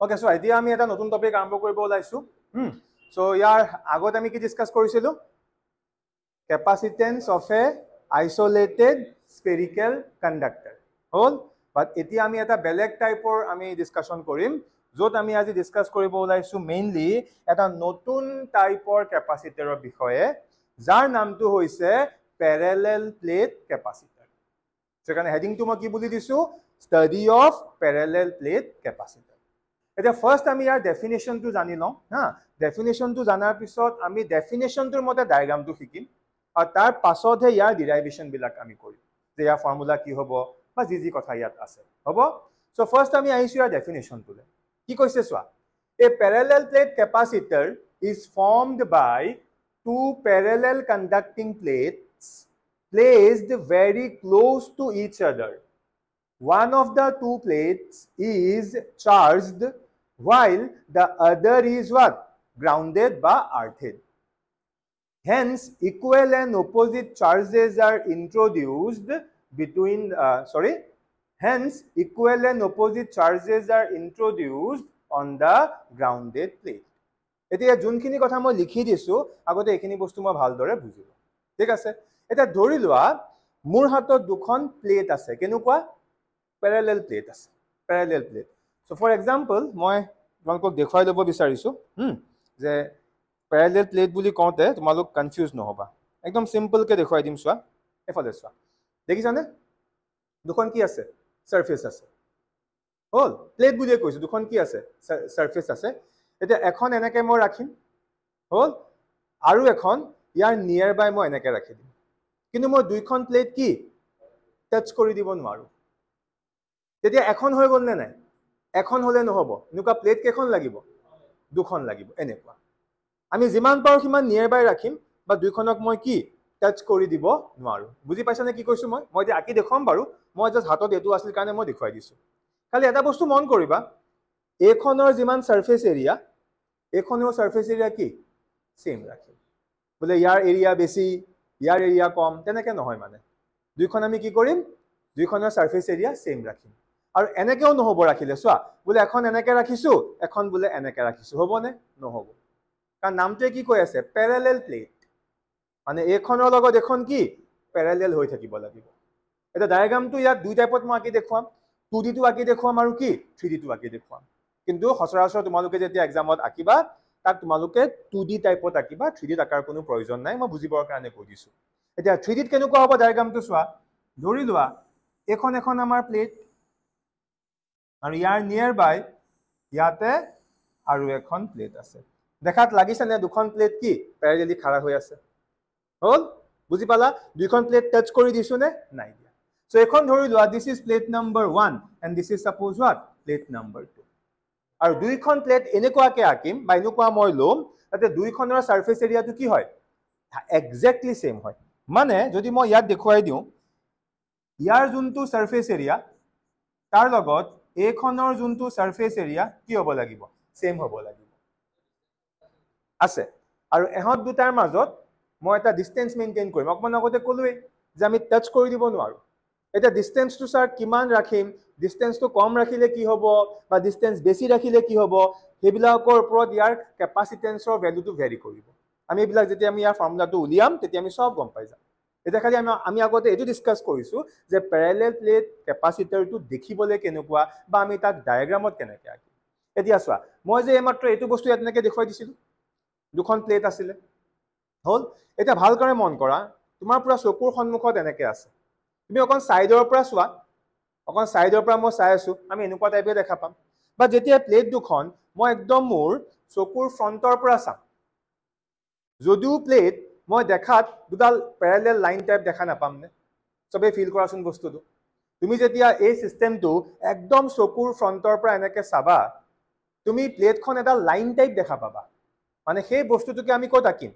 Okay, so idea আমি এটা নতুন টপিক আৰম্ভ কৰিব ওলাইছো so ইয়াৰ আগত আমি কি ডিসকাস কৰিছিলো capacitance of a isolated spherical conductor hall but এতিয়া আমি এটা বেলেগ টাইপৰ আমি ডিসকাশন কৰিম যত আমি আজি ডিসকাস কৰিব ওলাইছো মেইনলি এটা নতুন টাইপৰ ক্যাপাসিটৰৰ বিষয়ে যাৰ নামটো হৈছে parallel plate capacitor সেখানে হেডিংটো মই কি বুলি দিছো study of parallel plate capacitor এটা ফার্স্ট আমি ইয়াৰ ডেফিনেশনটো জানি লওঁ হা ডেফিনেশনটো জানাৰ পিছত আমি ডেফিনেশনটোৰ মতে ডায়াগ্ৰামটো শিকিম আৰু তাৰ পাছতহে ইয়াৰ ডিৰাইভেশন বিলাক আমি কৰিম যে ইয়াৰ ফৰ্মুলা কি হ'ব বা যি কথা ইয়াত আছে হ'ব সো ফার্স্ট আমি আহিছো ইয়াৰ ডেফিনেশনটোলে কি কৈছে চোৱা a parallel plate capacitor is formed by two parallel conducting plates placed very close to each other. One of the two plates is charged while the other is what? Grounded by earthed. Hence, equal and opposite charges are introduced between, hence equal and opposite charges are introduced on the grounded plate. এতিয়া যোনখিনি কথা মই লিখি দিছো আগতে এইখিনি বস্তু মই ভালদৰে বুজিলো ঠিক আছে এটা ধৰি লোৱা মোৰ হাতত দুখন প্লেট আছে কেনেকুৱা parallel plate আছে parallel plate so for example মই তোমালোকক দেখুৱাই ল'ব বিচাৰিছো যে parallel plate বুলি কওঁতে তোমালোক কনফিউজ নহবা একদম সিম্পল কে দেখুৱাই দিম চোৱা এফালে চোৱা দেখিছানে দুখন কি আছে সাৰফেস আছে হল প্লেট বুলি কৈছো দুখন কি আছে সাৰফেস আছে এটা এখন এনেকে মই ৰাখিম হল আৰু এখন ইয়াৰ নিয়াৰ বাই মই এনেকে ৰাখি দিম কিন্তু মই দুইখন প্লেট কি টাচ কৰি দিব নোৱাৰো তেতিয়া এখন হৈ গল নে নাই এখন হলে নহব নুকা প্লেট কেখন লাগিব দুখন লাগিব এনেকুৱা আমি যিমান পাৰো সিমান নিয়াৰ বাই ৰাখিম বা দুইখনক মই কি টাচ কৰি দিব নোৱাৰো বুজি পাইছা নে কি কৈছো মই যে আকি দেখুৱাম বাৰু মই জাস্ট হাতত এটো আছিল কাৰণে মই দেখুৱাই দিছো খালি এটা বস্তু মন কৰিবা এখনৰ যিমান সাৰফেস এৰিয়া এখনৰ সাৰফেস এৰিয়া কি সেম ৰাখিম বলে ইয়াৰ এৰিয়া বেছি ইয়াৰ এৰিয়া কম তেনেকে নহয় মানে দুইখন আমি কি কৰিম দুইখনৰ সাৰফেস এৰিয়া সেম ৰাখিম আৰু এনেকেও নহব ৰাখিলে চোৱা বলে এখন এনেকে ৰাখিছো এখন বলে এনেকে ৰাখিছো হবনে নহব কাৰণ নামটোৱে কি কৈ আছে parallel plate মানে এখনৰ লগত এখন কি parallel হৈ থাকিব লাগিব এটা ডায়াগ্ৰামটো ইয়াত দুই টাইপত মই আকি দেখুৱাম 2D টো আকি দেখুৱাম আৰু কি 3D টো আকি দেখুৱাম কিন্তু সচৰাচৰ তোমালোকে যেতিয়া এক্সামত আকিবা তাক তোমালোকে 2D টাইপত আকিবা 3D আকাৰ কোনো প্ৰয়োজন নাই মই বুজিবৰ কাৰণে কৈ দিছো এতিয়া 3D ত কেনেকুৱা হ'ব ডায়াগ্ৰামটো চোৱা ধৰি লোৱা এখন আমাৰ প্লেট আৰু ইয়াৰ নিয়াৰ বাই ইয়াতে আৰু এখন প্লেট আছে দেখাত লাগিছে নে দুখন প্লেট কি প্যাৰালেলি খাৰা হৈ আছে হল বুজি পালা দুইখন প্লেট টাচ কৰি দিছো নে নাই দিয়া সো এখন ধৰি লোৱা this is plate number 1 and this is suppose what plate number 2 আৰু দুইখন প্লেট এনেকুৱাকে আকিম বা এনেকুৱা মই লম তাতে দুইখনৰ সাৰফেস এৰিয়াটো কি হয় এক্স্যাক্টলি সেম হয় মানে যদি মই ইয়াত দেখুৱাই দিও ইয়াৰ যোনটো সাৰফেস এৰিয়া তাৰ লগত এখনৰ যোনটো সাৰফেস এৰিয়া কি হ'ব লাগিব সেম হ'ব লাগিব আছে আৰু এহত দুটাৰ মাজত মই এটা ডিসটেন্স মেইনটেইন কৰিম অকমান আগতে কলোৱে যে আমি টাচ কৰি দিব নোৱাৰো এটা ডিসটেন্সটো স্যাৰ কিমান ৰাখিম ডিসটেন্সটো কম ৰাখিলে কি হ'ব বা ডিসটেন্স বেছি ৰাখিলে কি হ'ব হেবিলাকৰ ওপৰত ইয়াৰ ক্যাপাসিটেন্সৰ ভ্যালুটো ভেৰি কৰিব আমি এবিলাক যেতিয়া আমি ইয়াৰ ফৰ্মুলাটো উলিয়াম তেতিয়া আমি সব গম পাই যাম এটা খালি আমি আগতে এটো ডিসকাস কৰিছো যে প্যাৰালেল প্লেট ক্যাপাসিটৰটো দেখিবলৈ কেনেকুৱা বা আমি তাক ডায়াগ্ৰামত কেনেকৈ আঁকিম এতিয়া চোৱা মই যে এইমাত্ৰ এটো বস্তু ইয়াত এনেকৈ দেখুৱাই দিছিলো দুখন প্লেট আছিল হল এটা ভাল কৰে মন কৰা তোমাৰ পুৰা চকুৰ সন্মুখত এনেকৈ আছে তুমি অকন সাইডৰ পৰা চোৱা অকন সাইডৰ পৰা মই চাই আছো আমি এনেকুৱা টাইপে দেখা পাম বা যেতিয়া প্লেট দুখন মই একদম মোৰ চকুৰ ফ্ৰন্টৰ পৰা চাম যদিও প্লেট মই দেখাত দুডাল প্যাৰালেল লাইন টাইপ দেখা নাপাম নে সবে ফিল কৰাচোন বস্তুটো তুমি যেতিয়া এই সিস্টেমটো একদম চকুৰ ফ্ৰন্টৰ পৰা এনেকৈ চাবা তুমি প্লেটখন এটা লাইন টাইপ দেখা পাবা মানে সেই বস্তুটোকে আমি ক'ত আঁকিম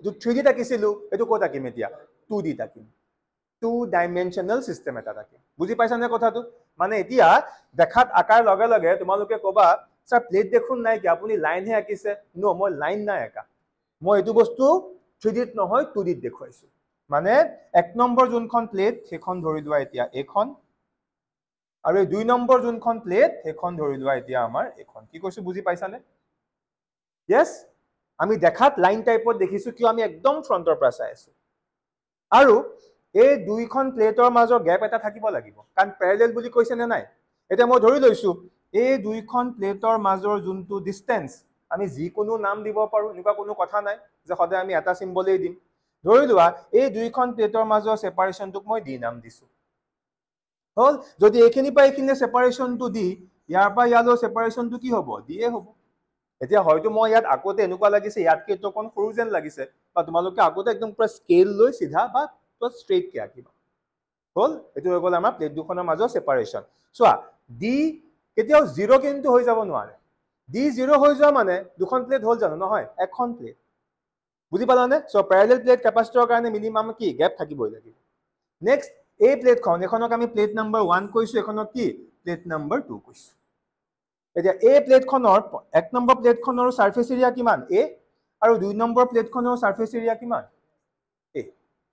এটো 3D আঁকিছিলো এটো ক'ত আঁকিম এতিয়া 2D আঁকিম 2 ডাইমেনশনাল সিস্টেম এটা আঁকিম বুজি পাইছা নে কথাটো মানে এতিয়া দেখাত আকাৰ লগে লগে তোমালোকে কবা স্যাৰ প্লেট দেখুন নাই কি আপুনি লাইন হে আঁকিছে নো মই লাইন নাই আঁকা মই এটো বস্তু 3D নহয় 2D দেখুৱাইছো মানে এক নম্বৰ যোনখন প্লেট সেইখন ধৰি লোৱা এতিয়া এখন আৰু এই 2 নম্বৰ যোনখন প্লেট সেইখন ধৰি লোৱা এতিয়া আমাৰ এখন কি কৈছো বুজি পাইছানে yes আমি দেখাত লাইন টাইপত দেখিছো কিয় আমি একদম ফ্ৰন্টৰ পৰা চাই আছো আৰু এই দুইখন প্লেটৰ মাজৰ গ্যাপ এটা থাকিব লাগিব কাৰণ প্যাৰালেল বুলি কৈছে নে নাই এটা মই ধৰি লৈছো এই দুইখন প্লেটৰ মাজৰ যোনটো ডিসটেন্স আমি যি কোনো নাম দিব পাৰো এনেকুৱা কোনো কথা নাই যে সদায় আমি এটা সিম্বলেই দিম ধৰি লোৱা এই দুইখন প্লেটৰ মাজৰ সেপাৰেশনটোক মই ডি নাম দিছো হল যদি এইখিনি পাই এইখিনি সেপাৰেশনটো দি ইয়াৰ পৰা ইয়ালৈ সেপাৰেশনটো কি হ'ব দিয়ে হ'ব এতিয়া হয়তো মই ইয়াত আকতে এনেকুৱা লাগিছে ইয়াতকে তো কোন সৰু যেন লাগিছে বা তোমালোকে আকতে একদম পুৰা স্কেল লৈ সিধা বা তো স্ট্ৰেইট কে আঁকিবা হল এটো হৈ গল আমাৰ প্লেট দুখনৰ মাজৰ সেপাৰেশন চোৱা ডি কেতিয়াও 0 কিন্তু হৈ যাব নোৱাৰে ডি 0 হৈ যোৱা মানে দুখন প্লেট হল জানো নহয় এখন প্লেট বুজি পালানে সো প্যাৰালেল প্লেট ক্যাপাসিটৰৰ কাৰণে মিনিমাম কি গ্যাপ থাকিবই লাগিব নেক্সট এই প্লেটখন এখনক আমি প্লেট নাম্বাৰ 1 কৈছো এখনক কি প্লেট নাম্বাৰ 2 কৈছো এতিয়া এই প্লেটখনৰ 1 নম্বৰ প্লেটখনৰ সাৰফেস এৰিয়া কিমান এ আৰু 2 নম্বৰ প্লেটখনৰ সাৰফেস এৰিয়া কিমান এ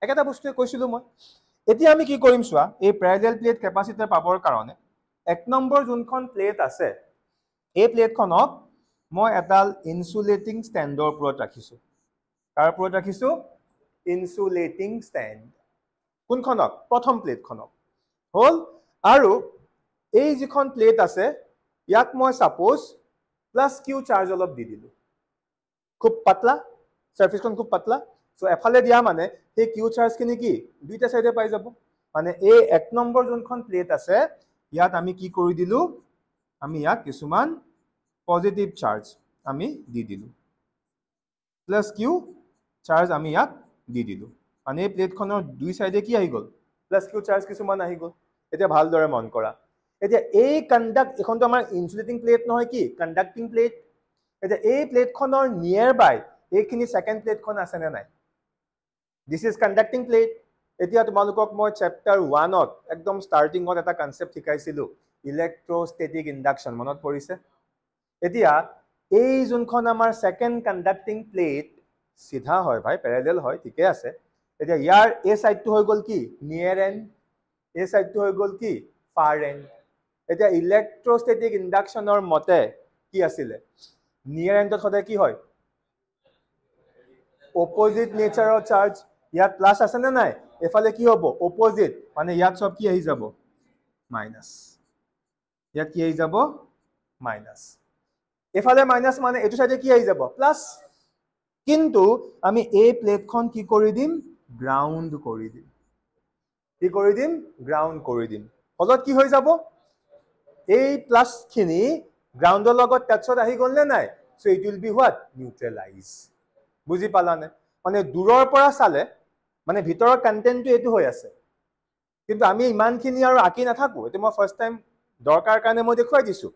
একেটা বস্তুৱে কৈছিলো মই এতিয়া আমি কি কৰিম চোৱা এই প্যাৰালেল প্লেট ক্যাপাসিটৰ পাবৰ কাৰণে 1 নম্বৰ যোনখন প্লেট আছে এই প্লেটখনক মই এডাল ইনসুলেটিং ষ্টেণ্ডৰ ওপৰত ৰাখিছো কাৰ ওপৰত ৰাখিছো ইনসুলেটিং ষ্টেণ্ড কোনখনক প্ৰথম প্লেটখনক হল আৰু এই যিখন প্লেট আছে ইয়াক মই সাপোজ প্লাস কিউ চাৰ্জ অলপ দি দিলো খুব পাতলা সাৰফেসখন খুব পাতলা সো এফালে দিয়া মানে সেই কিউ চাৰ্জ কিনি কি দুইটা সাইডে পাই যাব মানে এই 1 নম্বৰ যোনখন প্লেট আছে ইয়াত আমি কি কৰি দিলো আমি ইয়াক কিছুমান পজিটিভ চাৰ্জ আমি দি দিলো প্লাস কিউ চাৰ্জ আমি ইয়াক দি দিলো মানে এই প্লেটখনৰ দুই সাইডে কি আহি গল প্লাস কিউ চাৰ্জ কিছুমান আহি গল এতিয়া ভালদৰে মন কৰা এতিয়া এই কন্ডাক্ট এখনটো আমাৰ ইনসুলেটিং প্লেট নহয় কি কন্ডাক্টিং প্লেট এতিয়া এই প্লেটখনৰ নিয়াৰ বাই এইখিনি সেকেন্ড প্লেটখন আছে নে নাই দিস ইজ কন্ডাক্টিং প্লেট এতিয়া তোমালোকক মই চ্যাপ্টাৰ 1 ত একদম স্টাৰ্টিংত এটা কনসেপ্ট শিকাইছিলো ইলেক্ট্ৰোস্ট্যাটিক ইন্ডাকশন মনত পৰিছে এতিয়া এই যোনখন আমাৰ সেকেন্ড কন্ডাক্টিং প্লেট সিধা হয় ভাই প্যাৰালেল হয় ঠিকে আছে এতিয়া ইয়াৰ এই সাইডটো হৈ গল কি নিয়াৰ এন্ড এই সাইডটো হৈ গল কি ফাৰ এন্ড এতিয়া ইলেক্ট্ৰোস্ট্যাটিক ইন্ডাকশনৰ মতে কি আছিল নিয়াৰ এন্ডত সদায় কি হয় অপোজিট নেচাৰৰ চাৰ্জ ইয়াত প্লাস আছে না নাই এফালে কি হ'ব অপোজিট মানে ইয়াত সব কি আহি যাব মাইনাস ইয়াত কি আহি যাব মাইনাস এফালে মাইনাস মানে এটো সাইডে কি আহি যাব প্লাস কিন্তু আমি এই প্লেটখন কি কৰি দিম গ্ৰাউন্ড কৰি দিম কি কৰি দিম গ্ৰাউন্ড কৰি দিম ফলত কি হৈ যাব এই প্লাস খিনি গ্ৰাউন্ডৰ লগত টাচত আহি গল নে নাই so it will be what neutralise বুজি পালানে মানে দূৰৰ পৰা চালে মানে ভিতৰৰ কন্টেন্টটো এটো হৈ আছে কিন্তু আমি ইমানখিনি আৰু আকি নাথাকো এটো মই ফাৰ্স্ট টাইম দৰকাৰ কাৰণে মই দেখুৱাই দিছো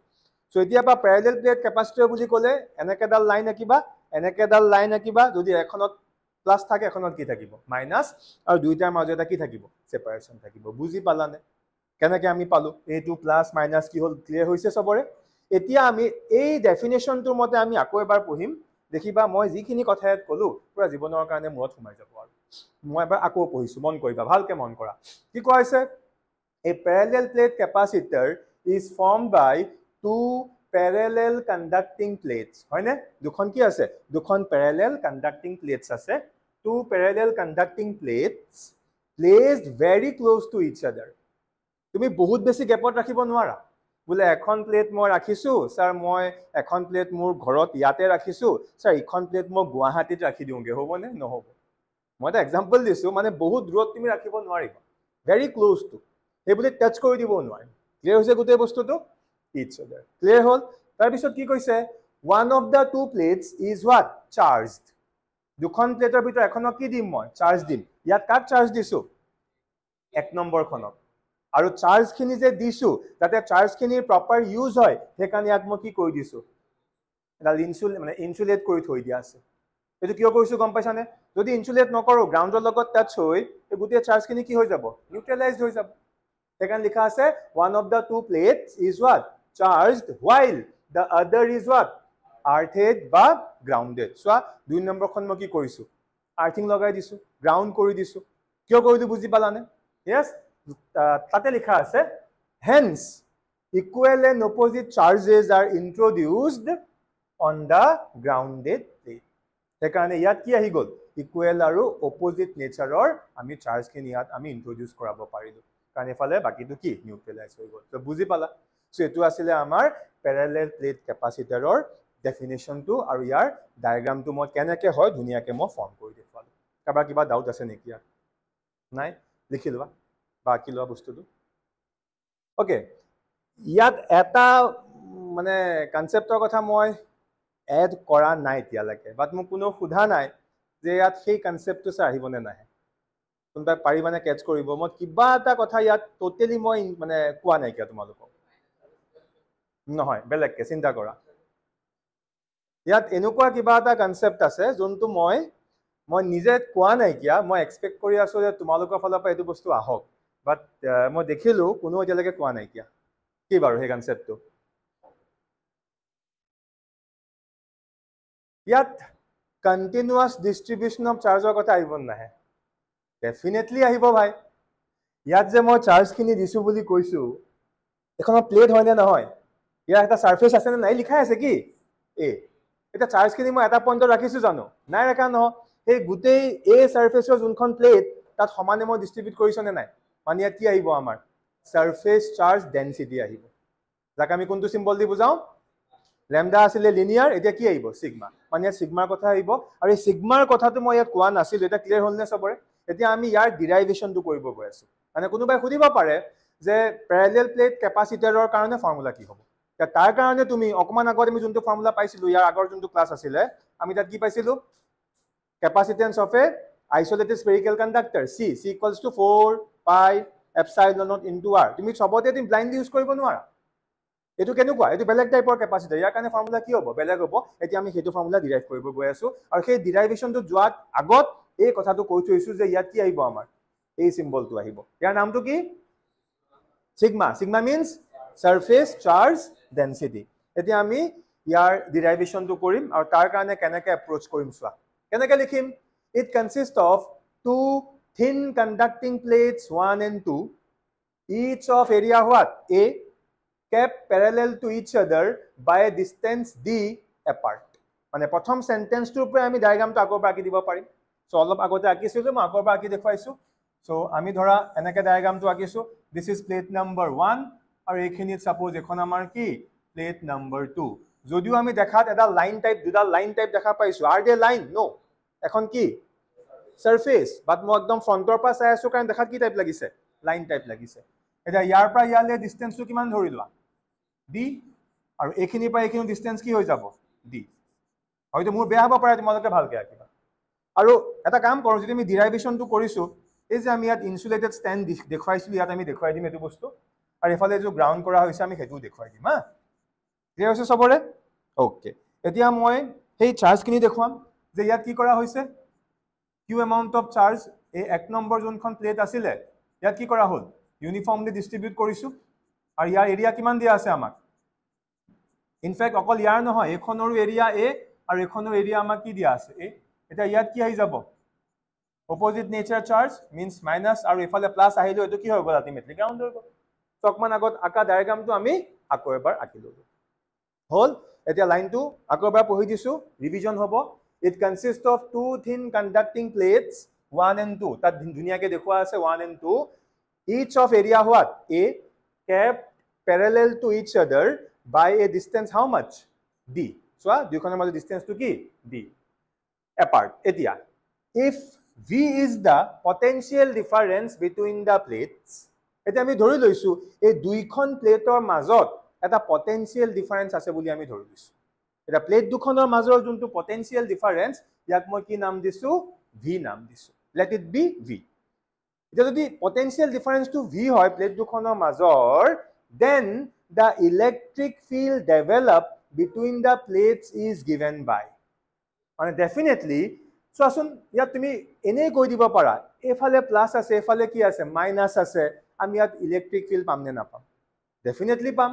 সো এতিয়া পা প্যাৰালেল প্লেট ক্যাপাসিটৰ বুলি ক'লে এনেকেডাল লাইন আকিবা এনেকেডাল লাইন আকিবা যদি এখনত প্লাস থাকে এখনত কি থাকিব মাইনাস আৰু দুইটাৰ মাজত এটা কি থাকিব সেপাৰেশন থাকিব বুজি পালানে কেনেকে আমি পালো a2 প্লাস মাইনাস কি হল ক্লিয়াৰ হৈছে সবৰে এতিয়া আমি এই ডেফিনেশনটোৰ মতে আমি আকৌ এবাৰ পঢ়িম দেখিবা মই যিখিনি কথা ইয়াত কলো পুৰা জীৱনৰ কাৰণে মূৰত সোমাই যাব আৰু মই এবাৰ আকৌ পঢ়িছো মন কৰিবা ভালকে মন কৰা কি কৈছে a parallel plate capacitor is formed by two parallel conducting plates হয়নে দুখন কি আছে দুখন parallel conducting plates আছে two parallel conducting plates placed very close to each other তুমি বহুত বেছি গ্যাপত ৰাখিব নোৱাৰা বুলে এখন প্লেট মই ৰাখিছো স্যাৰ মই এখন প্লেট মোৰ ঘৰত ইয়াতে ৰাখিছো স্যাৰ এখন প্লেট মই গুৱাহাটীত ৰাখি দিওঁগে হ'বনে নহব মই এটা এক্সাম্পল দিছো মানে বহুত দূৰত তুমি ৰাখিব নোৱাৰিবা very close to হেবুলে টাচ কৰি দিব নোৱাৰি ক্লিয়াৰ হৈছে গোটেই বস্তুটো each other ক্লিয়াৰ হল তাৰ পিছত কি কৈছে one of the two plates is what charged দুখন প্লেটৰ ভিতৰ এখনক কি দিম মই চাৰ্জ দিম ইয়াত কাক চাৰ্জ দিছো এক নম্বৰ খনক আৰু চাৰ্জ খিনি যে দিছো যাতে চাৰ্জ খিনি প্ৰপাৰ ইউজ হয় হেকাৰণে ইয়াত মই কি কৰি দিছো এটা ইনসুলেট কৰি থৈ দিয়া আছে এটো কিয় কৰিছো গম পাইছানে যদি ইনসুলেট নকৰো গ্ৰাউণ্ডৰ লগত টাচ হৈ এই গোটেই চাৰ্জ খিনি কি হৈ যাব নিউট্ৰেলাইজড হৈ যাব হেকাৰণে লিখা আছে one of the two plates is what charged while the other is what earthed বা grounded সো দুই নম্বৰখন মই কি কৰিছো আৰ্থিং লগাই দিছো গ্ৰাউন্ড কৰি দিছো কিয় কৰিলো বুজি পালানে yes তাতে লিখা আছে Hence, equal and opposite charges are introduced on the grounded plate. সেইকাৰণে ইয়াত কি আহি গ'ল ইকুৱেল আৰু অপোজিট নেচাৰৰ আমি চাৰ্জখিনি ইয়াত আমি ইন্ট্ৰডিউচ কৰাব পাৰিলোঁ কাৰণ এফালে বাকীটো কি নিউট্ৰেলাইজ হৈ গ'ল তো বুজি পালা সো এইটো আছিলে আমাৰ পেৰেলেল প্লেট কেপাচিটাৰৰ ডেফিনেশ্যনটো আৰু ইয়াৰ ডায়াগ্ৰামটো মই কেনেকৈ হয় ধুনীয়াকৈ মই ফৰ্ম কৰি দেখুৱালোঁ কাৰোবাৰ কিবা ডাউট আছে নেকি ইয়াত নাই লিখি লোৱা বা আঁকি লোৱা বস্তুটো অ'কে ইয়াত এটা মানে কনচেপ্টৰ কথা মই এড কৰা নাই এতিয়ালৈকে বাট মোক কোনো সোধা নাই যে ইয়াত সেই কনচেপ্টটো চাই আহিবনে নাহে কোনোবাই পাৰি মানে কেটচ কৰিব মই কিবা এটা কথা ইয়াত টোটেলি মই মানে কোৱা নাইকিয়া তোমালোকক নহয় বেলেগকৈ চিন্তা কৰা ইয়াত এনেকুৱা কিবা এটা কনচেপ্ট আছে যোনটো মই নিজে কোৱা নাইকিয়া মই এক্সপেক্ট কৰি আছোঁ যে তোমালোকৰ ফালৰ পৰা এইটো বস্তু আহক বাট মই দেখিলোঁ কোনো এতিয়ালৈকে কোৱা নাইকিয়া কি বাৰু সেই কনচেপ্টটো ইয়াত কণ্টিনিউৱাছ ডিষ্ট্ৰিবিউশ্যন অফ চাৰ্জৰ কথা আহিব নাহে ডেফিনেটলি আহিব ভাই ইয়াত যে মই চাৰ্জখিনি দিছোঁ বুলি কৈছোঁ এখনত প্লেট হয়নে নহয় ইয়াৰ এটা ছাৰ্ফেচ আছেনে নাই লিখাই আছে কি এতিয়া চাৰ্জখিনি মই এটা পইণ্টত ৰাখিছোঁ জানো নাই ৰাখা নহয় সেই গোটেই ছাৰ্ফেচৰ যোনখন প্লেট তাত সমানে মই ডিষ্ট্ৰিবিউট কৰিছোঁ নে নাই মানে ইয়াত কি আহিব আমাৰ ছাৰ্ফেচ চাৰ্জ ডেনচিটি আহিব যাক আমি কোনটো চিম্বল দি বুজাওঁ লেমডা আছিলে লিনিয়াৰ এতিয়া কি আহিব সিগমা মানে ইয়াত সিগমাৰ কথা আহিব আৰু এই সিগমাৰ কথাটো মই ইয়াত কোৱা নাছিলোঁ এটা ক্লিয়াৰ হ'লনে চবৰে এতিয়া আমি ইয়াৰ ডিৰাইভেশ্যনটো কৰিব গৈ আছোঁ মানে কোনোবাই সুধিব পাৰে যে পেৰেলেল প্লেট কেপাচিটাৰৰ কাৰণে ফৰ্মুলা কি হ'ব তাৰ কাৰণে তুমি অকণমান আগত আমি যোনটো ফৰ্মুলা পাইছিলোঁ ইয়াৰ আগৰ যোনটো ক্লাছ আছিলে আমি তাত কি পাইছিলোঁ capacitance of a isolated spherical conductor C equals to 4 pi epsilon not into R তুমি চবতে তুমি ব্লাইণ্ডলি ইউজ কৰিব নোৱাৰা এইটো কেনেকুৱা এইটো বেলেগ টাইপৰ কেপাচিটাৰ ইয়াৰ কাৰণে ফৰ্মুলা কি হ'ব বেলেগ হ'ব এতিয়া আমি সেইটো ফৰ্মুলা ডিৰাইভ কৰিব গৈ আছোঁ আৰু সেই ডিৰাইভেশ্যনটো যোৱাৰ আগত এই কথাটো কৈ থৈছোঁ যে ইয়াত কি আহিব আমাৰ এই চিম্বলটো আহিব ইয়াৰ নামটো কি সিগমা মিনছ সাৰফেচ চাৰ্জ ডেনচিটি এতিয়া আমি ইয়াৰ ডিৰাইভেশ্যনটো কৰিম আৰু তাৰ কাৰণে কেনেকৈ এপ্ৰ'চ কৰিম চোৱা কেনেকৈ লিখিম ইট কনচিষ্ট অফ টু থিন conducting plates 1 and 2 each of area what a kept parallel to each other by a distance d apart মানে প্ৰথম সেন্টেন্সটোৰ পৰা আমি ডায়াগ্ৰামটো আগৰ পৰা আঁকি দিব পাৰিম সো অলপ আগতে আঁকিছিলোঁ মই আগৰ পৰা আঁকি দেখুৱাইছোঁ সো আমি ধৰা এনেকৈ ডায়াগ্ৰামটো আঁকিছোঁ দিস ইজ প্লেট নম্বৰ 1 আৰু এইখিনিত সাপোজ এখন আমাৰ কি প্লেট নম্বৰ 2 যদিও আমি দেখাত এটা লাইন টাইপ দুটা লাইন টাইপ দেখা পাইছোঁ আৰ দে লাইন নো এখন কি সাৰফেচ বাট মই একদম ফ্ৰণ্টৰ পৰা চাই আছোঁ কাৰণ দেখাত কি টাইপ লাগিছে লাইন টাইপ লাগিছে এতিয়া ইয়াৰ পৰা ইয়ালৈ ডিষ্টেন্সটো কিমান ধৰি লোৱা ডি আৰু এইখিনিৰ পৰা এইখিনি ডিষ্টেন্স কি হৈ যাব ডি হয়তো মোৰ বেয়া হ'ব পাৰে তোমালোকে ভালকৈ আঁকিবা আৰু এটা কাম কৰোঁ যদি আমি ডিৰাইভেশ্যনটো কৰিছোঁ এই যে আমি ইয়াত ইনচুলেটেড ষ্টেণ্ড দেখুৱাইছিলোঁ ইয়াত আমি দেখুৱাই দিম এইটো বস্তু আৰু এইফালে যে গ্ৰাউণ্ড কৰা হৈছে আমি সেইটোও দেখুৱাই দিম হা ক্লিয়াৰ হৈছে চবৰে অ'কে এতিয়া মই সেই চাৰ্জখিনি দেখুৱাম যে ইয়াত কি কৰা হৈছে কিউ এমাউণ্ট অফ চাৰ্জ এই 1 নম্বৰ যোনখন প্লেট আছিলে ইয়াত কি কৰা হ'ল ইউনিফৰ্মলি ডিষ্ট্ৰিবিউট কৰিছোঁ আৰু ইয়াৰ এৰিয়া কিমান দিয়া আছে আমাক ইনফেক্ট অকল ইয়াৰ নহয় এইখনৰো এৰিয়া এ আৰু এইখনৰ এৰিয়া আমাক কি দিয়া আছে এ এতিয়া ইয়াত কি আহি যাব opposite nature charge means minus আৰু এইফালে প্লাছ আহিলেও এইটো কি হৈ গ'ল আল্টিমেটলি গ্ৰাউণ্ড হৈ গ'ল অকণমান আগত আঁকা ডায়াগ্ৰামটো আমি আকৌ এবাৰ আঁকি ল'লোঁ হ'ল এতিয়া লাইনটো আকৌ এবাৰ পঢ়ি দিছোঁ ৰিভিজন হ'ব ইট কনচিষ্ট অফ টু থিন কণ্ডাক্টিং প্লেটছ 1 and 2 তাত ধুনীয়াকৈ দেখুওৱা আছে 1 and 2 each of area what a kept parallel to each other by a distance how much d so দুইখনৰ মাজৰ ডিসটেন্সটো কি d apart এতিয়া if v is the potential difference between the plates এতিয়া আমি ধৰি লৈছো এই দুইখন প্লেটৰ মাজত এটা পটেনশিয়াল ডিফাৰেন্স আছে বুলি আমি ধৰি লৈছো এটা প্লেট দুখনৰ মাজৰ যোনটো পটেনশিয়াল ডিফাৰেন্স ইয়াক মই কি নাম দিছো v নাম দিছো let it be v এতিয়া যদি পটেনশিয়াল ডিফাৰেন্সটো v হয় প্লেট দুখনৰ মাজৰ then the electric field developed between the plates is given by মানে definitely চোৱাচোন ইয়াত তুমি এনেই কৈ দিব পাৰা এফালে প্লাস আছে এফালে কি আছে মাইনাস আছে আমি ইয়াত ইলেক্ট্ৰিক ফিল্ড পাম নে নাপাম ডেফিনেটলি পাম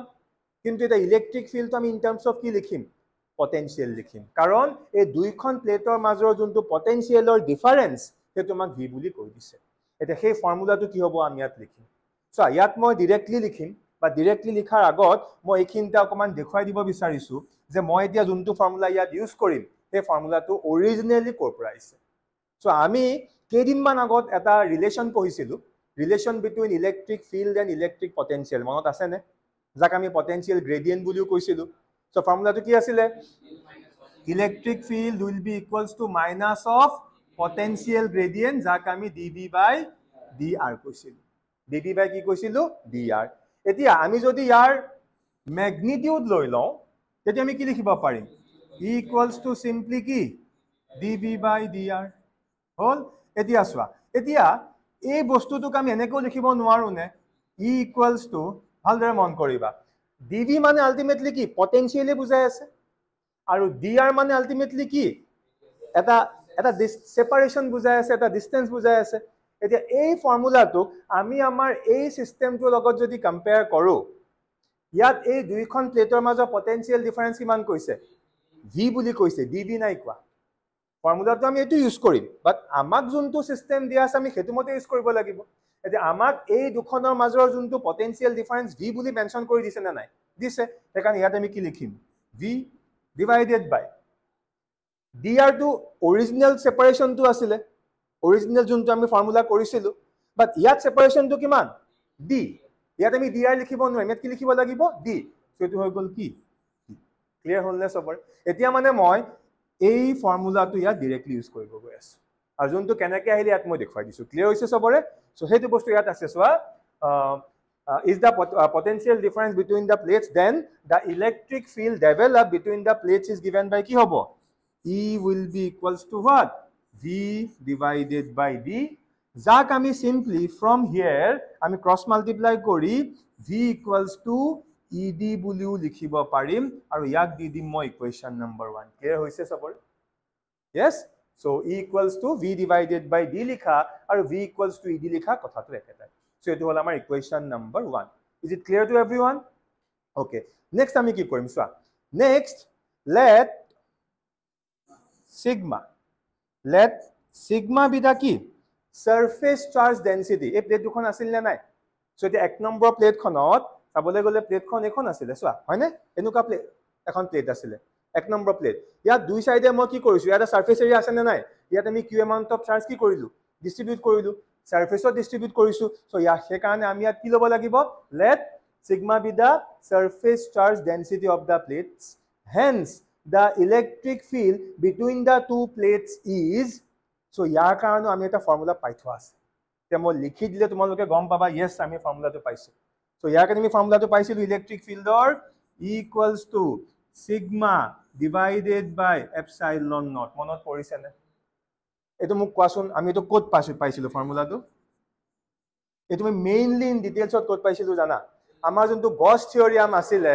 কিন্তু এটা ইলেক্ট্ৰিক ফিল্ডটো আমি ইন টাৰ্মছ অফ কি লিখিম পটেনশিয়াল লিখিম কাৰণ এই দুইখন প্লেটৰ মাজৰ যোনটো পটেনশিয়ালৰ ডিফাৰেন্স সেইটো আমাক v বুলি কৈ দিছে এটা সেই ফৰ্মুলাটো কি হ'ব আমি ইয়াত লিখিম সো ইয়াত মই ডাইৰেক্টলি লিখিম বা ডিৰেক্টলি লিখাৰ আগত মই এইখিনিতে অকমান দেখুৱাই দিব বিচাৰিছো যে মই এতিয়া যোনটো ফৰ্মুলা ইয়াত ইউজ কৰিম সেই ফৰ্মুলাটো অৰিজিনেলি ক'ৰ পৰা আহিছে সো আমি কেইদিনমান আগত এটা ৰিলেশ্যন পঢ়িছিলো relation between electric field and electric potential মনত আছেনে যাক আমি পটেনচিয়েল গ্ৰেডিয়েণ্ট বুলিও কৈছিলো সো ফৰ্মুলাটো কি আছিলে electric field will be equals to minus of potential gradient যাক আমি dv বাই dr কৈছিলো dv বাই কি কৈছিলো dr এতিয়া আমি যদি ইয়াৰ ম্যাগনিটিউড লৈ লওঁ তেতিয়া আমি কি লিখিব পাৰিম E equals to simply কি dv by dr হল এতিয়া চোৱা এতিয়া এই বস্তুটোক আমি এনেকৈ লিখিব নোৱাৰো নে E equals to ভালদৰে মন কৰিবা dv মানে আলটিমেটলি কি পটেনচিয়েলি বুজাই আছে আৰু dr মানে আলটিমেটলি কি এটা সেপাৰেশন বুজাই আছে এটা ডিসটেন্স বুজাই আছে এতিয়া এই ফৰ্মুলাটোক আমি আমাৰ এই সিস্টেমটোৰ লগত যদি কম্পেয়াৰ কৰো ইয়াত এই দুইখন প্লেটৰ মাজৰ পটেনচিয়েল ডিফাৰেন্স কিমান কৈছে v বুলি কৈছে dv নাই কোৱা ফৰ্মুলাটো আমি এটো ইউজ কৰিম বাট আমাক যোনটো সিস্টেম দিয়া আছে আমি হেতু মতে ইউজ কৰিব লাগিব এতিয়া আমাক এই দুখনৰ মাজৰ যোনটো পটেনচিয়েল ডিফাৰেন্স v বুলি মেনশন কৰি দিছে না নাই দিছে সেইকাৰণে ইয়াত আমি কি লিখিম v ডিভাইডেড বাই dr টো অৰিজিনাল সেপাৰেশনটো আছিলে অৰিজিনাল যোনটো আমি ফৰ্মুলা কৰিছিলো বাট ইয়াত সেপাৰেশনটো কিমান d ইয়াত আমি dr লিখিব নোৱাৰিম ইয়াত কি লিখিব লাগিব d সো এটো হৈ গল কি ক্লিয়াৰ হল নে সবৰ এতিয়া মানে মই এই ফৰ্মুলাটো ইয়াত ডাইৰেক্টলি ইউজ কৰিব গৈ আছো আৰু যোনটো কেনেকৈ আহিলে ইয়াত মই দেখুৱাই দিছো ক্লিয়াৰ হৈছে সবৰে সো হেতু বস্তু ইয়াত আছে সোৱা is the potential difference between the plates then the electric field developed between the plates is given by কি হ'ব E will be equals to what V divided by D যাক আমি simply from here আমি cross multiply কৰি V equals to ED বুলিও লিখিব পাৰিম আৰু ইয়াক দি দিম মই ইকুৱেশ্যন নম্বৰ 1 ক্লিয়াৰ হৈছে সবৰ yes so E equals to V divided by D লিখা আৰু V equals to ED লিখা কথাটো একেটাই so এটো হল আমাৰ equation number 1 is it clear to everyone okay next আমি কি কৰিম সোৱা next let sigma be the কি surface charge density এই প্লেট দুখন আছিল না নাই সো এটা এক নম্বৰ প্লেট খনত চাবলৈ গলে প্লেটখন এখন আছিল সোৱা হয় নে এনুকা প্লেট এখন প্লেট আছিল এক নম্বৰ প্লেট ইয়াত দুই সাইডে মই কি কৰিছো ইয়াত সাৰফেস এৰিয়া আছে না নাই ইয়াত আমি কিউ এমাউন্ট অফ চাৰ্জ কি কৰিলো ডিস্ট্ৰিবিউট কৰিলো সাৰফেসত ডিস্ট্ৰিবিউট কৰিছো সো ইয়া সেই কাৰণে আমি ইয়াত কি লব লাগিব let sigma be the surface charge density of the plates hence the electric field between the two plates is so ইয়াৰ কাৰণে আমি এটা ফৰ্মুলা পাই থোৱা আছে তে মই লিখি দিলে তোমালোকে গম পাবা yes আমি ফৰ্মুলাটো পাইছো so ইয়াৰ কাৰণে আমি ফৰ্মুলাটো পাইছিলো ইলেক্ট্ৰিক ফিল্ডৰ equals to sigma divided by epsilon naught মনত পৰিছে নে এটো মোক কোৱাচোন আমি তো কোড পাইছিলো ফৰ্মুলাটো এটো মই মেইনলি ইন ডিটেইলছত কোড পাইছিলো জানা আমাৰ যোনটো গছ থিওৰিয়াম আছিলে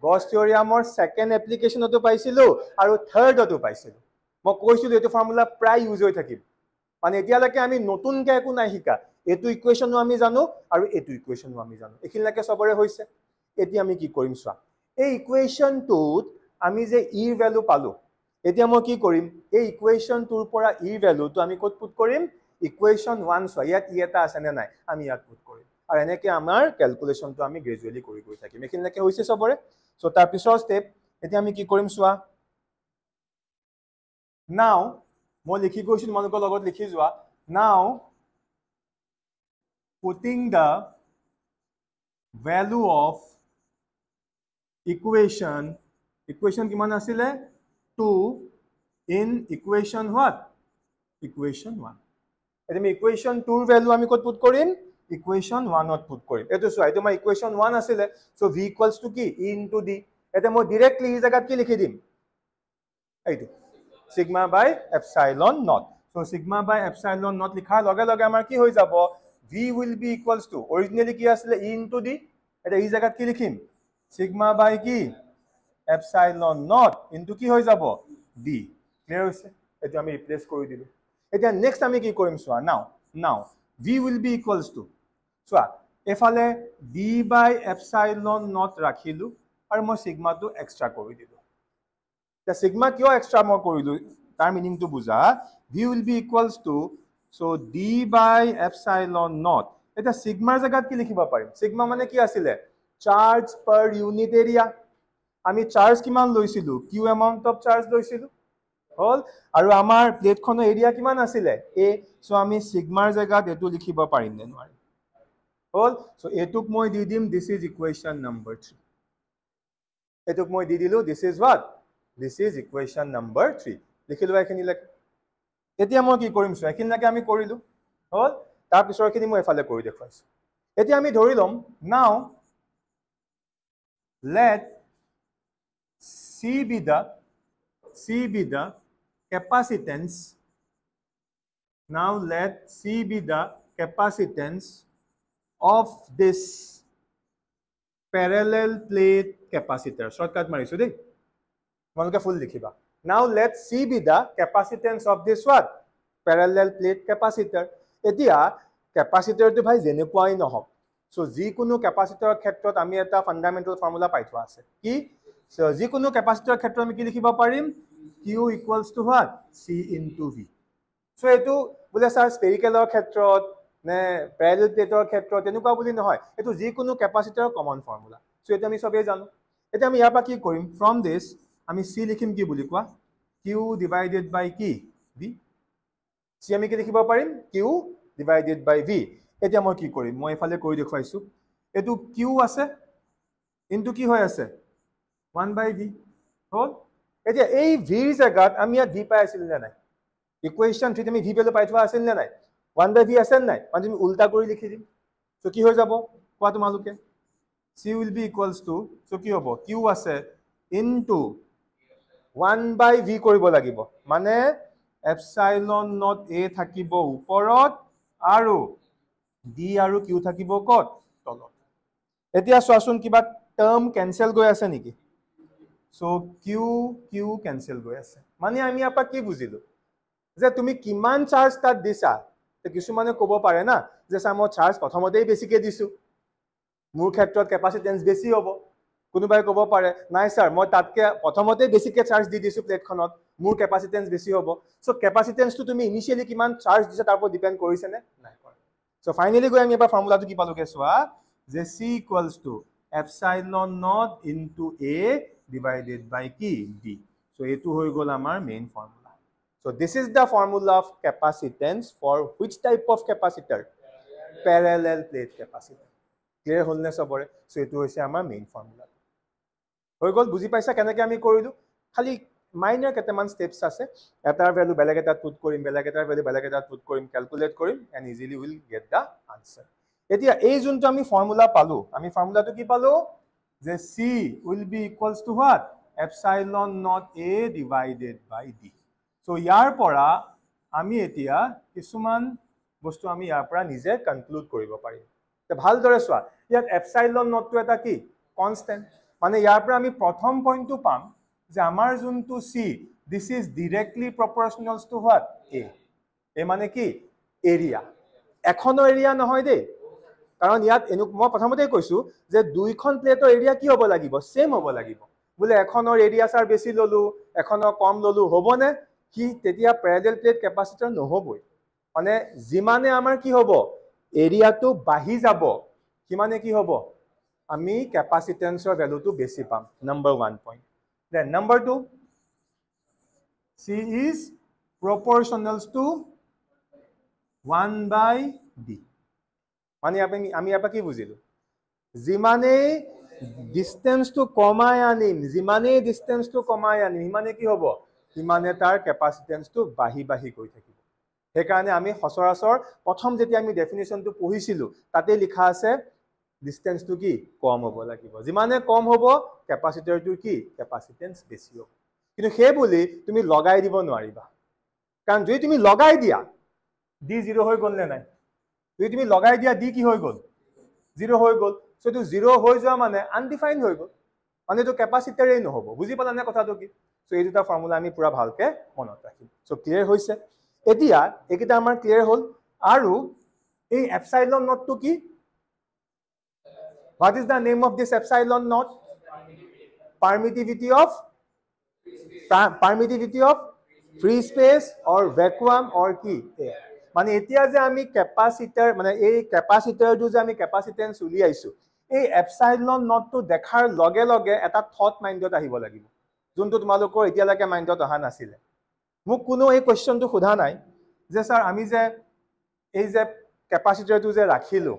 গছ থিওৰিয়ামৰ সেকেন্ড এপ্লিকেশনতো পাইছিলো আৰু থাৰ্ডতো পাইছিলো মই কৈছিলো এটো ফৰ্মুলা প্ৰায় ইউজ হৈ থাকিব মানে এতিয়ালৈকে আমি নতুনকৈ একো নাই শিকা এটো ইকুৱেশ্যনো আমি জানো আৰু এটো ইকুৱেশ্যনো আমি জানো এখিনলৈকে সবৰে হৈছে এতিয়া আমি কি কৰিম সোৱা এই ইকুৱেশ্যনটোত আমি যে ইৰ ভ্যালু পালো এতিয়া মই কি কৰিম এই ইকুৱেশ্যনটোৰ পৰা ইৰ ভ্যালুটো আমি ক'ত পুট কৰিম ইকুৱেশ্যন 1 সোৱা ইয়াত ই এটা আছে নে নাই আমি ইয়াত পুট কৰিম আৰু এনেকৈ আমাৰ ক্যালকুলেশনটো আমি গ্ৰেজুৱেলি কৰি গৈ থাকিম এখিনলৈকে হৈছে সবৰে সো তাৰ পিছৰ স্টেপ এতিয়া আমি কি কৰিম সোৱা now মই লিখি গৈছো তোমালোকৰ লগত লিখি যোৱা now putting the value of equation কিমান আছিলে 2 in equation what equation 1 এতিয়া আমি equation 2 ৰ ভ্যালু আমি ক'ত পুট কৰিম equation 1 ত পুট কৰিম এটো চোৱা এটো মই equation 1 আছিলে সো v equals to কি e into d এটা মই ডাইৰেক্টলি এই জায়গাত কি লিখি দিম এইটো sigma by epsilon naught so sigma by epsilon naught লিখাৰ লগে লগে আমাৰ কি হৈ যাব v will be equals to originally কি আছিল e into d এটা এই জায়গাত কি লিখিম sigma by কি epsilon naught into কি হৈ যাব d ক্লিয়াৰ হৈছে এটো আমি ৰিপ্লেস কৰি দিলো এতিয়া নেক্সট আমি কি কৰিম সোৱা now v will be equals to সোৱা এফালে d by epsilon naught ৰাখিলো আৰু মই sigma টো এক্সট্ৰা কৰি দিলো The sigma কিয় এক্সট্ৰা মই কৰিলো তাৰ মিনিংটো বুজা v will be equals to so d by epsilon naught এটা sigmaৰ জায়গাত কি লিখিব পাৰিম sigma মানে কি আছিলে চাৰ্জ পাৰ ইউনিট এৰিয়া আমি চাৰ্জ কিমান লৈছিলো কিউ এমাউণ্ট অফ চাৰ্জ লৈছিলো হল আৰু আমাৰ প্লেটখনৰ এৰিয়া কিমান আছিলে এ সো আমি সিগমাৰ জায়গাত এটো লিখিব পাৰিম নে নোৱাৰিম হল সো এটুক মই দি দিম দিস ইজ ইকুৱেশ্যন নম্বৰ 3 এটুক মই দি দিলো this is what this is equation number 3 লিখিলো এখিনি লেখ এতিয়া মই কি কৰিম সো এখিনলৈকে আমি কৰিলো হল তাৰ পিছৰখিনি মই এফালে কৰি দেখুৱাইছো এতিয়া আমি ধৰি লম নাও let C be the capacitance. Now let C be the capacitance of this parallel plate capacitor. Shortcut marisu de. Malka full likhiba. Now let C be the capacitance of this what? Parallel plate capacitor. Etia capacitor to bhai jenekwai nohok. So যিকোনো ক্যাপাসিটৰৰ ক্ষেত্ৰত আমি এটা fundamental formula পাই থোৱা আছে কি so যিকোনো ক্যাপাসিটৰৰ ক্ষেত্ৰত আমি কি লিখিব পাৰিম Q equals to what C into V so এটো বুলে স্যাৰ স্ফেৰিকেলৰ ক্ষেত্ৰত নে প্যাৰেলাল প্লেটৰ ক্ষেত্ৰত এনেকুৱা বুলি নহয় এটো যিকোনো ক্যাপাসিটৰৰ কমন ফৰ্মুলা সো এটা আমি সবে জানো এটা আমি ইয়াৰ পৰা কি কৰিম ফ্ৰম দিস আমি C লিখিম কি বুলি কোৱা Q divided by কি V C আমি কি লিখিব পাৰিম Q divided by V এতিয়া মই কি কৰিম মই এফালে কৰি দেখুৱাইছো এটো Q আছে ইনটু কি হৈ আছে 1/v হল এতিয়া এই v জায়গাত আমি ইয়াত v পাই আছিল না নাই ইকুৱেশ্যন 3 আমি v ভ্যালু পাই থোৱা আছিল না নাই 1/v আছে নাই মানে আমি উল্টা কৰি লিখি দিম সো কি হৈ যাব কোৱা তোমালোকে c will be equals to so কি হ'ব q আছে ইনটু 1/v কৰিব লাগিব মানে এপসাইলন নট a থাকিব ওপৰত আৰু d আৰু q থাকিব কত তলত এতিয়া চোৱাচোন কিবা টার্ম ক্যান্সেল গৈ আছে নেকি সো q ক্যান্সেল গৈ আছে মানে আমি আপা কি বুজিলো যে তুমি কিমান চাৰ্জ তাত দিছা তে কিছু মানে ক'ব পাৰে না যে সাম চাৰ্জ প্ৰথমতেই বেছিকে দিছো মোৰ ক্ষেত্ৰত ক্যাপাসিটেন্স বেছি হ'ব কোনোবাই ক'ব পাৰে নাই স্যাৰ মই তাতকে প্ৰথমতেই বেছিকে চাৰ্জ দি দিছো প্লেটখনত মোৰ ক্যাপাসিটেন্স বেছি হ'ব সো ক্যাপাসিটেন্সটো তুমি ইনিশিয়ালি কিমান চাৰ্জ দিছা তাৰ ওপৰত ডিপেন্ড কৰিছে নে নাই কৰে সো ফাইনালি গৈ আমি এবাৰ ফৰ্মুলাটো কি পালোগে চোৱা যে c equals to epsilon naught into a divided by কি d so etu hoy gol amar main formula so this is the formula of capacitance for which type of capacitor parallel plate capacitor clear hol ne sabore so etu hoise amar main formula hoy gol buji paisa kenake ami korilu khali minor keteman steps ase etar value beleg eta put korim beleg etar value beleg eta put korim calculate korim and easily will get the answer এতিয়া এই যোনটো আমি formula পালো আমি ফর্মুলাটো কি পালো যে c will be equals to what epsilon naught a divided by d so ইয়াৰ পৰা আমি এতিয়া কিছুমান বস্তু আমি ইয়াৰ পৰা নিজে কনক্লুড কৰিব পাৰিম তে ভালদৰে চোৱা ইয়াত epsilon naught টো এটা কি কনস্ট্যান্ট মানে ইয়াৰ পৰা আমি প্ৰথম পইণ্টটো পাম যে আমাৰ যোনটো c this is directly proportional to what a এ মানে কি এৰিয়া এখনৰ এৰিয়া নহয় দেই কাৰণ ইয়াত মই প্ৰথমতেই কৈছো যে দুইখন প্লেটৰ এৰিয়া কি হ'ব লাগিব সেম হ'ব লাগিব বুলে এখনৰ এৰিয়া সাৰ বেছি ললো এখনৰ কম ললো হ'বনে কি তেতিয়া প্যাৰেলাল প্লেট ক্যাপাসিটৰ নহবই মানে জিমানে আমাৰ কি হ'ব এৰিয়াটো বাঢ়ি যাব কিমানে কি হ'ব আমি ক্যাপাসিটেন্সৰ ভ্যালুটো বেছি পাম number 1 point then number 2 c is proportional to 1/d মানে আমি আপা কি বুজিলো জিমানে ডিসটেন্স টু কমাই আনিম জিমানে ডিসটেন্স টু কমাই আনিম মানে কি হ'ব জিমানে তাৰ ক্যাপাসিটেন্স টু বাঢ়ি বাঢ়ি গৈ থাকিব সেই কাৰণে আমি সচৰাচৰ প্ৰথম যেতিয়া আমি ডেফিনিশনটো পঢ়িছিলো তাতে লিখা আছে ডিসটেন্স টু কি কম হ'ব লাগিব জিমানে কম হ'ব ক্যাপাসিটৰটো কি ক্যাপাসিটেন্স বেছি হ'ব কিন্তু সেই বুলি তুমি লগাই দিব নোৱাৰিবা কাৰণ যদি তুমি লগাই দিয়া d 0 হৈ গ'ল নে নাই যদি তুমি লগাই দিয়া d কি হৈ গ'ল 0 হৈ গ'ল সো তো 0 হৈ যোৱা মানে আনডিফাইন্ড হৈ গ'ল মানে তো ক্যাপাসিটৰেই নহব বুজি পালা নে কথাটো কি সো এই দুটা ফৰ্মুলা আমি পুৰা ভালকে মনত ৰাখিম সো ক্লিয়াৰ হৈছে এতিয়া একিটা আমাৰ ক্লিয়াৰ হ'ল আৰু এই এপসাইলন নট টো কি what is the name of this epsilon naught permittivity of free space or vacuum or কি air মানে এতিয়া যে আমি ক্যাপাসিটৰ মানে এই ক্যাপাসিটৰটো যে আমি ক্যাপাসিটেন্স উলিয়াইছো এই এপসাইলন নটটো দেখাৰ লগে লগে এটা থট মাইণ্ডত আহিব লাগিব যোনটো তোমালোকৰ এতিয়ালৈকে মাইণ্ডত অহা নাছিলে মোক কোনো এই কোৱেশ্চনটো সোধা নাই যে স্যাৰ আমি যে এই যে কেপাচিটৰটো যে ৰাখিলো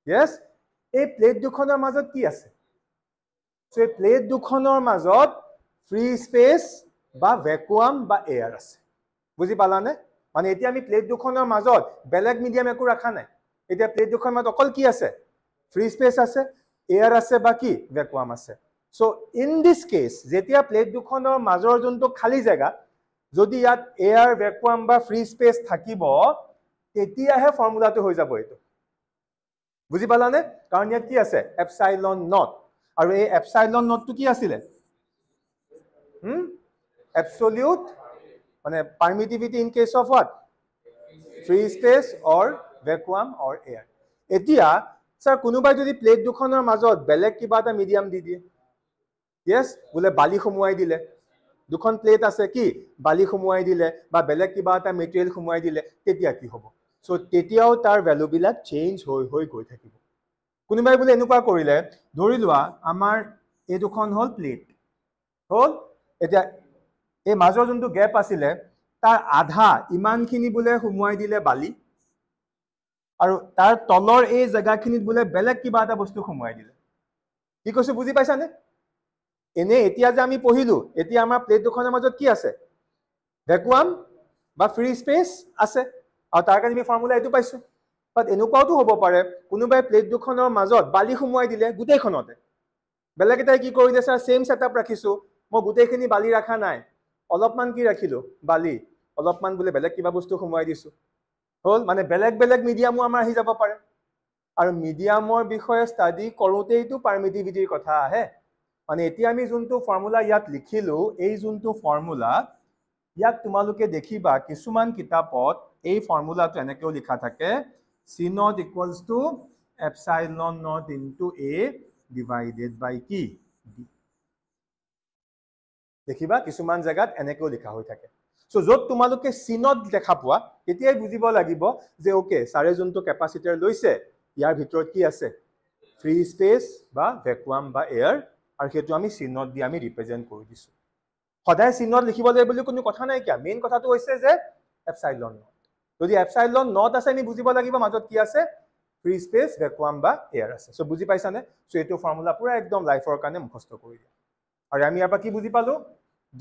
ইয়েস এই প্লেট দুখনৰ মাজত কি আছে সো এই প্লেট দুখনৰ মাজত ফ্ৰী স্পেচ বা ভ্যাকুয়াম বা এয়াৰ আছে বুজি পালানে মানে এতিয়া আমি প্লেট দুখনৰ মাজত বেলেগ মিডিয়াম একো ৰাখা নাই এতিয়া প্লেট দুখনৰ মাজত অকল কি আছে ফ্ৰী স্পেচ আছে এয়াৰ আছে বা কি ভ্যাকুয়াম আছে সো ইন দিস কেস যেতিয়া প্লেট দুখনৰ মাজৰ যোনটো খালি জায়গা যদি ইয়াত এয়াৰ ভ্যাকুয়াম বা ফ্ৰী স্পেচ থাকিব তেতিয়াহে ফৰ্মুলাটো হৈ যাব এটো বুজি পালানে কাৰণ ইয়াত কি আছে এপসাইলন নট আৰু এই এপসাইলন নটটো কি আছিল absolute মানে permittivity in case of what free space or vacuum or air এতিয়া স্যার কোনোবাই যদি প্লেট দুখনৰ মাজত বেলেগ কিবা এটা মিডিয়াম দি দিয়ে yes বলে বালি খমুৱাই দিলে দুখন প্লেট আছে কি বালি খমুৱাই দিলে বা বেলেগ কিবা এটা মেটেৰিয়েল খমুৱাই দিলে তেতিয়া কি হ'ব সো তেতিয়াও তাৰ ভ্যালু বিলাক চেঞ্জ হৈ গৈ থাকিব কোনোবাই বলে এনেকুৱা কৰিলে ধৰি লোৱা আমাৰ এই দুখন হল প্লেট হল এতিয়া এই মাজৰ যোনটো গ্যাপ আছিলে তাৰ আধা ইমানখিনি বলে খমুৱাই দিলে বালি আৰু তাৰ তলৰ এই জায়গাখিনিত বলে বেলেগ কিবা এটা বস্তু খমুৱাই দিলে কি কৈছো বুজি পাইছানে এনে এতিয়া যে আমি পঢ়িলো এতিয়া আমাৰ প্লেট দুখনৰ মাজত কি আছে ভ্যাকুয়াম বা ফ্ৰী স্পেচ আছে আৰু তাৰ কাৰণে আমি ফৰ্মুলা এটো পাইছো বাট এনেকুৱাও হ'ব পাৰে কোনোবাই প্লেট দুখনৰ মাজত বালি খমুৱাই দিলে গুটেইখনতে বেলেগ এটাই কি কৰিলে স্যাৰ সেম সেটআপ ৰাখিছো মই গুটেইখিনি বালি ৰাখা নাই অলপমান কি ৰাখিলো বালি অলপমান বলে বেলেগ কিবা বস্তু খমুৱাই দিছো হল মানে বেলেগ বেলেগ মিডিয়ামো আমাৰ আহি যাব পাৰে আৰু মিডিয়ামৰ বিষয়ে ষ্টাডি কৰোতেইটো পাৰমিটিভিটিৰ কথা আহে মানে এতিয়া আমি যোনটো ফৰ্মুলা ইয়াত লিখিলো এই যোনটো ফৰ্মুলা ইয়াত তোমালোকে দেখিবা কিছুমান কিতাপত এই ফৰ্মুলাটো এনেকেও লিখা থাকে C naught equals to epsilon naught into A divided by কি D দেখিবা কিছুমান জায়গাত এনেকেও লিখা হৈ থাকে সো যত তোমালোকে C naught দেখা পোৱা তেতিয়াই বুজিব লাগিব যে ওকে সাৰে যোনটো কেপাসিটৰ লৈছে ইয়াৰ ভিতৰত কি আছে ফ্ৰী স্পেচ বা ভ্যাকুয়াম বা এয়াৰ আৰু হেতু আমি C naught দি আমি ৰিপ্ৰেজেন্ট কৰি দিছো সদায় C naught লিখিব লাগিব বুলি কোনো কথা নাই কি মেইন কথাটো হৈছে যে এপসাইলন নট যদি এপসাইলন নট আছে আমি বুজিব লাগিব মাজত কি আছে ফ্ৰী স্পেচ ভ্যাকুয়াম বা এয়াৰ আছে সো বুজি পাইছানে সো এটো ফৰ্মুলা পুৰা একদম লাইফৰ কাৰণে মুখস্থ কৰি দিয়া আৰু আমি ইয়াৰ পৰা কি বুজি পালো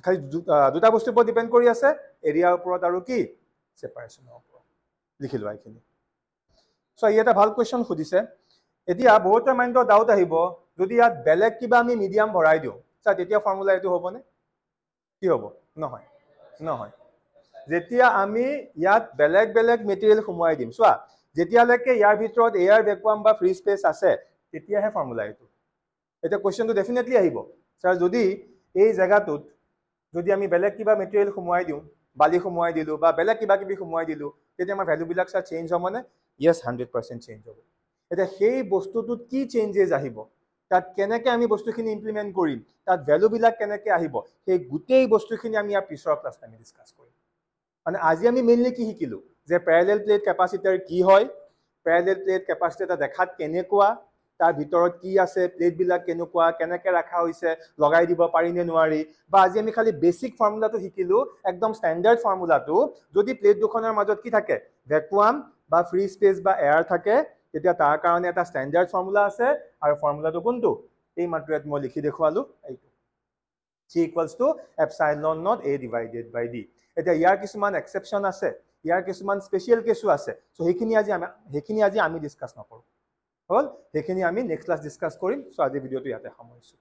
খালি দুটা বস্তুৰ ওপৰত ডিপেন্ড কৰি আছে এৰিয়াৰ ওপৰত আৰু কি সেপাৰেশনৰ ওপৰত লিখিলো এইখিনি সো এটা ভাল কোৱেশ্চন খুদিছে এতিয়া বহুত মাইণ্ডত ডাউট আহিব যদি ইয়াত বেলেগ কিবা আমি মিডিয়াম ভৰাই দিও স্যাৰ তেতিয়া ফৰ্মুলা এটো হ'বনে কি হ'ব নহয় নহয় যেতিয়া আমি ইয়াত বেলেগ বেলেগ মেটেৰিয়েল খমুৱাই দিম সোৱা যেতিয়ালৈকে ইয়াৰ ভিতৰত এয়াৰ ভ্যাকুয়াম বা ফ্ৰী স্পেচ আছে তেতিয়াহে ফৰ্মুলা এটো এটা কোৱেশ্চনটো ডেফিনেটলি আহিব স্যাৰ যদি এই জায়গাটোত যদি আমি বেলেগ কিবা মেটেৰিয়েল খমুৱাই দিও বালি খমুৱাই দিলো বা বেলেগ কিবা কিবি খমুৱাই দিলো তেতিয়া আমাৰ ভ্যালু বিলাক স্যাৰ চেঞ্জ হ'বনে yes 100% চেঞ্জ হ'ব এটা সেই বস্তুটোত কি চেঞ্জেস আহিব তাত কেনেকৈ আমি বস্তুখিনি ইমপ্লিমেন্ট কৰিম তাত ভ্যালু বিলাক কেনেকৈ আহিব সেই গুটেই বস্তুখিনি আমি ইয়াৰ পিছৰ ক্লাছত আমি ডিসকাস কৰিম মানে আজি আমি মেইনলি কি শিকিলো যে প্যাৰেলাল প্লেট কেপাসিটৰ কি হয় প্যাৰেলাল প্লেট কেপাসিটৰ দেখাত কেনেকুৱা তাৰ ভিতৰত কি আছে প্লেট বিলাক কেনেকুৱা কেনেকৈ ৰাখা হৈছে লগাই দিব পাৰি নে নোৱাৰি বা আজি আমি খালি বেসিক ফৰ্মুলাটো শিকিলো একদম স্ট্যান্ডাৰ্ড ফৰ্মুলাটো যদি প্লেট দুখনৰ মাজত কি থাকে ভ্যাকুয়াম বা ফ্ৰী স্পেচ বা এয়াৰ থাকে তেতিয়া তাৰ কাৰণে এটা স্ট্যান্ডাৰ্ড ফৰ্মুলা আছে আৰু ফৰ্মুলাটো কোনটো এই মাত্ৰ ইয়াত মই লিখি দেখুৱালো এইটো C equals to epsilon naught A divided by D এটা ইয়াৰ কিছুমান এক্সেপশন আছে ইয়াৰ কিছুমান স্পেশাল কেসও আছে সো হেখিনি আজি আমি ডিসকাস নকৰো হল হেখিনি আমি নেক্সট ক্লাস ডিসকাস কৰিম সো আজি ভিডিওটো ইয়াতে সামৰিছো